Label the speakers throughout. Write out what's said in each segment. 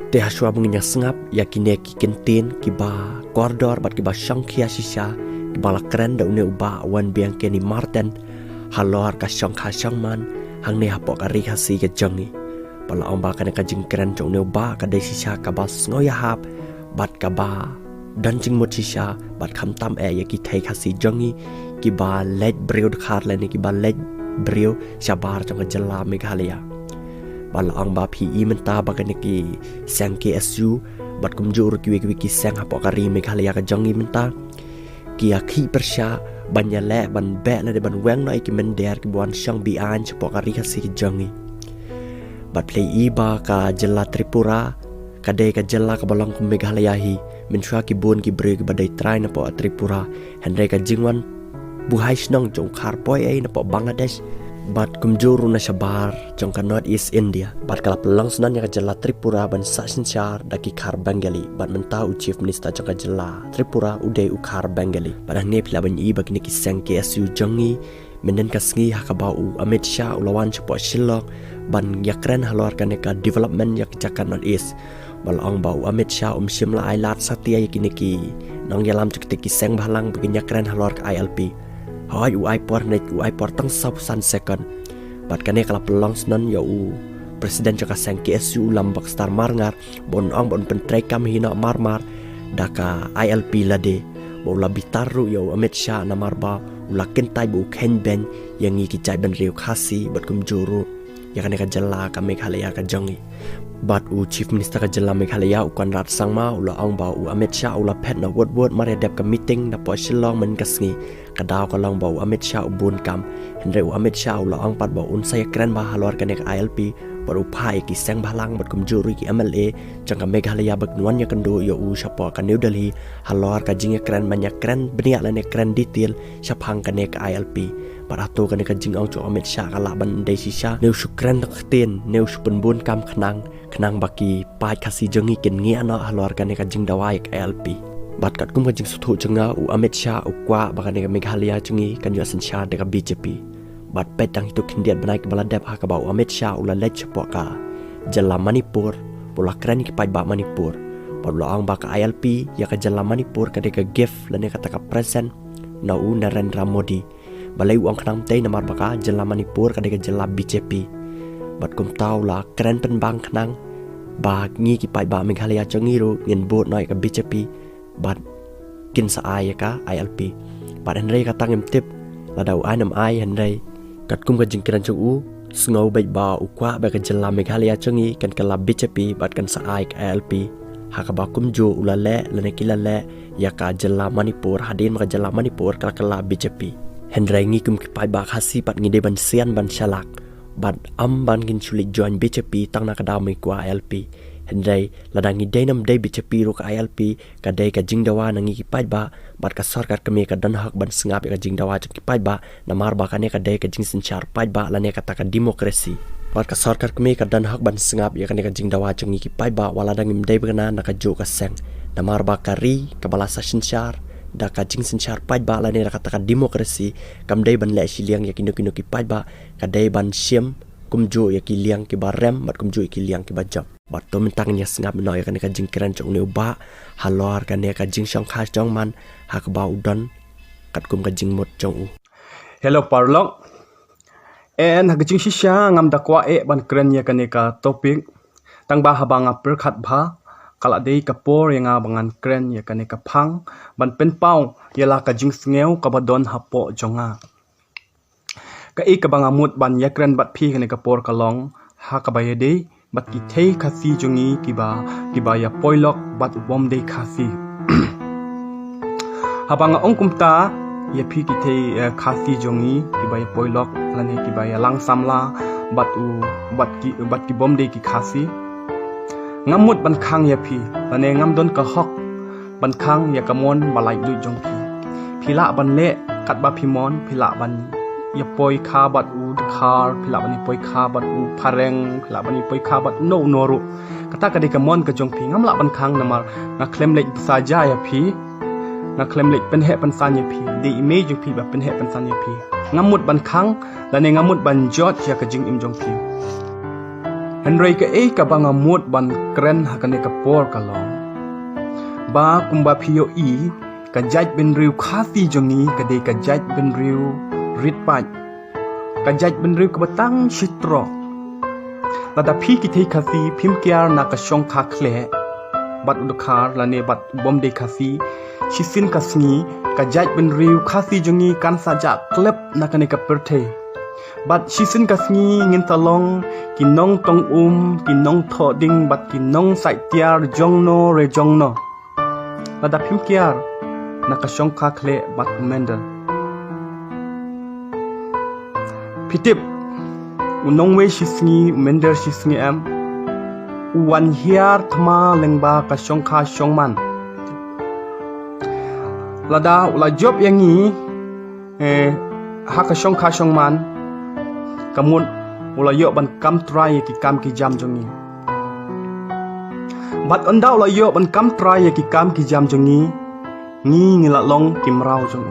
Speaker 1: Te haswa menginya sengap ya kine ki kentin ki ba koridor bat ki ba shangkhia shisha ki bala keren da une uba wan biang ke ni Martin halor ka shangkha shangman hang ne hapo ka ri hasi ke jangi bala ong ba kana ka jing keren cho une uba ka dai shisha ka ba ngoya hap bat ka ba dan jing mut shisha bat kham tam ya ki thai hasi jangi ki ba lej breu khar le ni ki ba lej breu shabar cho ka jalla Meghalaya bala ang ba PE menta bagane ki sang KSU bat kumjur ki wiki sang hapo kari Meghalaya ka jangi menta ki akhi persha banyale ban be la de ban weng no ki mender ki buan shang bi an hapo kari hasi ki jangi bat play iba ka jalla Tripura ka de ka jalla ka balang ku Meghalaya hi menshwa ki bun ki bre ki badai try na po Tripura henre ka jingwan buhai snong jong khar poi na po Bangladesh bat kumjuru na shabar jong ka North East India bat kalap lang sunan ya ka jala Tripura ban Sachinchar daki khar Bengali bat mentau chief minister jong ka jala Tripura uday ukhar Bengali bat ne pila ban i bagi ki sang KSU jangi menen ka sngi ha ka bau Amit Shah ulawan chapo Shillong ban yakren halor ka ne ka development yak jakan North East balong bau Amit Shah shimla ailat satya yakini ki nong yalam chukti ki sang bhalang bagi yakren halor ka ILP Hoi uai por nek uai por tang sausan second bat kane kala pelong snan ya presiden jaka sang KSU lambak star marngar bon ong bon pentrai kam hina marmar daka ILP lade bo la bitaru ya Amit Shah na marba ula kentai bu ken ben yang ngi ki chai ben riu khasi bat kum juru ya kane ka jalla ka Meghalaya ka jangi bat chief minister ka jalla Meghalaya kan rat sangma ula ong ba Amit Shah ula pet na word mare dep ka meeting na po Shillong men kasngi kadaw ka lang bau Amit Shah ubun kam henre Amit Shah ula ang pat bau unsay kren ba halor kanek ILP baru pai ki sang balang bat kumjuri ki MLA jangka Meghalaya bagnuan ya kendo ya sapa ka New Delhi halor ka jing kren banyak kren benia lane kren detail syapang kanek ILP parato kanek jing ang cho Amit Shah kala ban dei sisa neu sukren nakten neu supenbun kam kenang baki pai kasi jengi kin ngi ana halor kanek jing dawai ILP bat kat kum kajing suthu jenga Amit Shah kwa bakane ka Meghalaya jengi kan yu Sachinchar de ka BJP bat petang itu kindiat banai ke baladep ha ka bau Amit Shah ula lech po ka jalla Manipur pula keren ki pai ba Manipur pula ang ba ka ILP ya ka jalla Manipur ka de ka gift lane kata ka present na Narendra Modi balai uang kenang tei namar ba ka jalla Manipur ka de ka jalla BJP bat kum tau la keren pen bang kenang ba ngi ki pai ba Meghalaya jengi ru ngin bot noi ka BJP bat kin sa ay ka ILP bat henry ka tangim tip ladau anam ay henry kat kum ka jingkiran chung sngau bai ba ukwa ba ka jalla Meghalaya changi kan kala BJP bat kan sa ay ka ILP ha ka ba kum jo ulale lane kilale ya ka jalla Manipur hadin ka jalla Manipur kala BJP henry ngi kum ki pai ba khasi bat ngi de ban sian ban shalak bat am ban kin chulik join BJP tang na ka da mai kwa ILP henry ladangi dainam dai BJP ro ka ILP ka dai ka jingdawa nangi ki pai ba bat ka sarkar kami ka dan hak ban sengap ka jingdawa ki pai ba namar ba kane ka dai ka jing Sachinchar pai ba lane ka ta ka demokrasi bat ka sarkar kami ka dan hak ban sengap ya kane ka jingdawa ngi ki pai ba wala dangim dai bana na ka jo ka seng namar ba kari ka bala Sachinchar da ka jing Sachinchar pai ba lane ka ta ka demokrasi kam dai ban le siliang ya kino ki pai ba ka dai ban sim kumjo ya ki liang ki barem bat kumjo ki liang ki bajam bat to mentang nya sengap no ya kan ka jing keren chong ne ba halor kan ya ka jing shang khas chong man ha ka ba udon kat kum ka jing mot chong u
Speaker 2: hello parlong en ha jing shisha ngam da kwa ban keren ya kan ka topic tang ba habanga per khat bha kala dei ka por ya nga bangan keren ya kan ka phang ban pen pau ya la ka jing ngeu ka badon hapo jonga ka ka bangamut ban yakren bat phi kane ka por kalong ha ka bayade bat ki thei khasi jungi ki ba ya poilok bat bom de khasi habanga ongkumta ya phi ki thei khasi jungi ki ba ya poilok lane ki ba ya lang samla bat ki bom de ki khasi ngamut ban khang ya phi lane ngam don ka hok ban khang ya kamon balai du jong phila ban le kat ba phimon phila ban ya poi kha bat u khar phila bani poi kha bat u phareng phila bani poi kha bat no noru kata ka de ka mon ka jong phi ngam la ban khang namar nga klem le saja ya phi nga klem le pen he pan san ya phi de image phi ba pen he pan san ya phi ngamut ban khang la ne ngamut ban jot ya ka jing im jong phi Henry ke ka bangamut ban kren hakane ka por kalong ba kumba phio I ka jaj ben riu khasi jongi ka de ka jaj ben riu rit pat ka jaj ben riu ka batang chitro lada phi ki thei khasi phim kyar na ka shong kha khle bat udkhar lane bat bom de khasi chisin kasngi ka jaj ben riu khasi jongi kan saja klep na kane ka perthe bat chisin kasngi ngin talong kinong tong kinong tho ding bat kinong sai tiar jongno re jongno lada phim kyar na ka shong kha khle bat mendel pitip unong we shisngi mender shisngi am uwan hiar thma lengba ka shong kha shong man lada ula job yangi ha ka shong kha shong man kamun ula yo ban kam try ki kam ki jam jongi bat onda ula yo ban kam try ki kam ki jam jongi ngi ngila long kim rau jong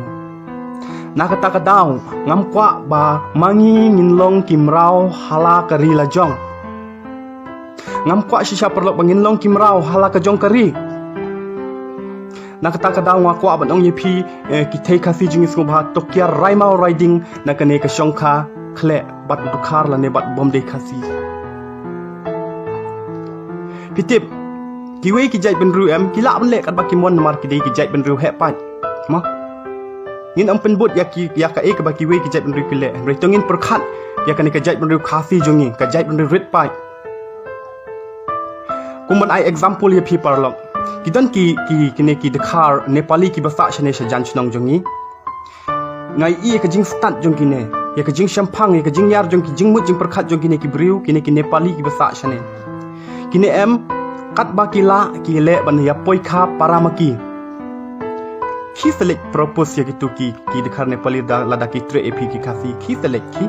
Speaker 2: nakata ka daw ngam kwa ba mangi ngin long kim rau hala kari la jong ngam kwa shisha perlo bangin long kim rau hala ka jong kari nakata ka daw ngwa kwa ban ong yepi ki thei khasi jing sku ba tokya raimau riding nakane ka shongkha khle bat dukhar la ne bat bomde khasi pitip kiwe ki jai ben ru em ki la ban le kat ba ki mon mar ki dei ki jai ben ru he pat ma ngin am pen bot ya ka e ka ba kiwe ki jai ben ru ki le re tongin perkhat ya kan ka jai ben ru khasi jongi ka jai ben ru rit pat kuman ai example ya phi parlok ki don ki ne ki dekhar nepali ki basa chane sha jan chnong jongi ngai I ka jing stat jong ki ne ya ka jing shampang ya ka jing yar jong ki jing mut jing perkhat jong ki ne ki briu ki ne ki nepali ki basa chane ki ne em kat bakila ki le ban ya poi kha paramaki ki select propose ya gitu ki dekhar nepali da lada ki tre epi ki khasi ki select ki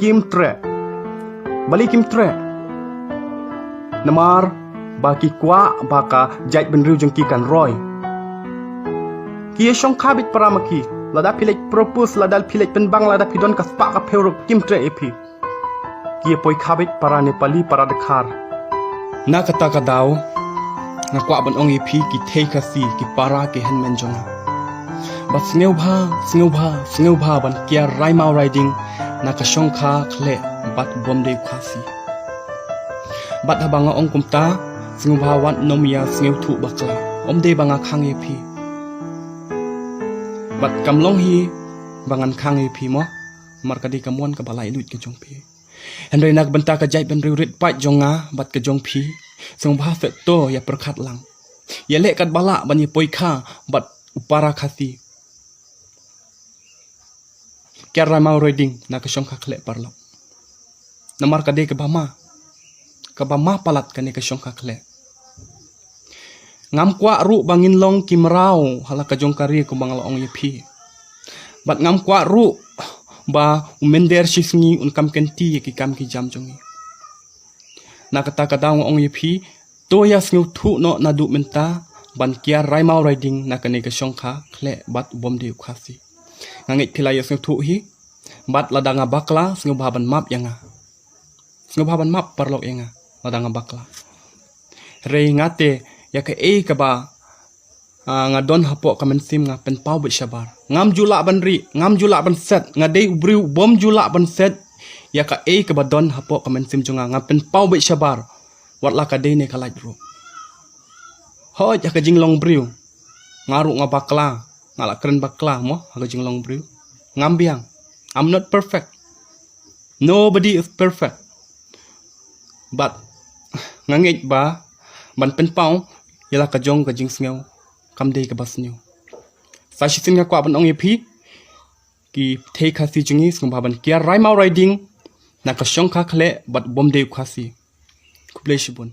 Speaker 2: kim tre bali kim tre namar baki kwa baka jait benriu jeng ki kan roy ki shong khabit paramaki lada pilek propose lada pilek penbang lada pidon ka spa ka phero kim tre epi ki poi khabit para nepali para dekhar na kata ka daw na kwa ban ong epi ki thei khasi ki para ke henmen jong bas sneu bha ban kia raimau riding na ka shong kha khle bat bomde khasi bat habanga ong kumta sneu bha wan nomia sneu thu bakla omde banga khang epi bat kamlong hi bangan khang epi mo markadi kamon ka balai lut ke jong pi henry nak benta ka jai ben rit pat jonga bat ke jong pi sneu bha fe to ya perkhat lang ya le kat bala ban ye poi kha bat upara khasi kera mau riding na ka shong kha khle parlo namar ka de ke bama palat ka ne ka shong kha khle ngam kwa ru bangin long kimrau hala ka jong kari ko bangla ong yepi bat ngam kwa ru ba umender shisngi un kam kenti ki kam ki jam jongi na kata ka daw ong yepi to ya sngu thu no na du menta ban kia raimau riding na ka ne ka shong kha khle bat bom de khasi ngangit phila ya sngu thu hi bat ladanga bakla sngu baban map yanga sngu baban map parlok yanga ladanga bakla re ngate ya ka e ka ba nga don hapo kamen sim nga pen pau be shabar ngam jula ban set nga dei ubriu bom jula ban set ya ka e ka ba don hapo kamen sim junga nga pen pau be shabar wat la ka dei ne kalaj ru ho ya ka jinglong briu ngaru nga bakla ngala keren bakla mo ha jinglong briu ngam biang I'm not perfect, nobody is perfect, but ngangit ba ban pen pau yala ka jong ka jing sngew kam dei ka bas new sa shitin nga kwa ban ong yepi ki thei khasi jungi sung ban kia raimau riding na ka shong kha khle bat bom dei khasi kuble shibun